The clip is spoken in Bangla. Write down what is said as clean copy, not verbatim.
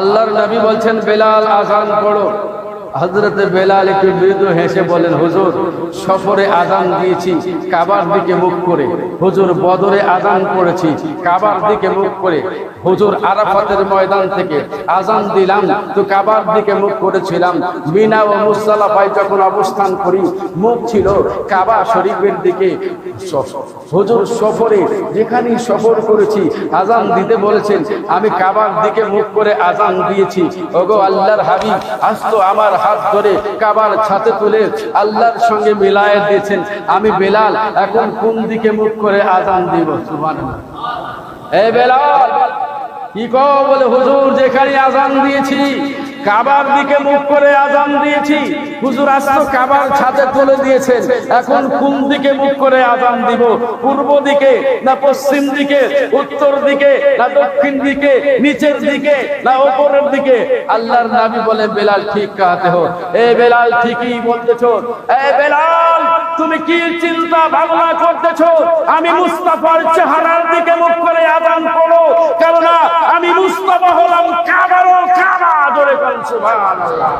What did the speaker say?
আল্লাহর নবী বলছেন বেলাল আযান পড়ো। হযরত বেলাল একটু মৃদু হেসে বলেন, হুজুর সফরে আযান দিয়েছি কাবার দিকে মুখ করে, হুজুর বদরে আযান পড়েছি কাবার দিকে মুখ করে, হুজুর আরাফাতের ময়দান থেকে আযান দিলাম তো কাবার দিকে মুখ করেছিলাম, মিনা ও মুজদালিফায় যখন অবস্থান করি মুখ ছিল কাবা শরীফের দিকে। হুজুর সফরে যেখানেই সফর করেছি আযান দিতে বলেছেন, আমি কাবার দিকে মুখ করে আযান দিয়েছি। ওগো আল্লাহর হাবিব, আজ তো আমার হাত ধরে কাবার ছাতে তুলে আল্লাহর সঙ্গে মিলায়ে দিয়েছেন, আমি বেলাল এখন কোন দিকে মুখ করে আযান দিব? সুবহানাল্লাহ। এ বেলাল কি কও? বলে হুজুর যেখানে আযান দিয়েছি কাবার দিকে মুখ করে আযান দিয়েছি। হুজুর আজ তো কাবার ছাতে তুলে দিয়েছেন, এখন কোন দিকে মুখ করে আযান দিব? পূর্ব দিকে না পশ্চিম দিকে, উত্তর দিকে না দক্ষিণ দিকে, নিচের দিকে না উপরের দিকে? আল্লাহর নবী বলে, বেলাল ঠিক কাতে হো। এ বেলাল ঠিকই বলতেছো। এ বেলাল তুমি কি চিন্তা ভাবনা করতেছো? আমি মুস্তাফার চেহারার দিকে মুখ করে আযান করো, কারণ আমি মুস্তাফা হলাম কাবারও কাবা। জোরে বলেন সুবহানাল্লাহ।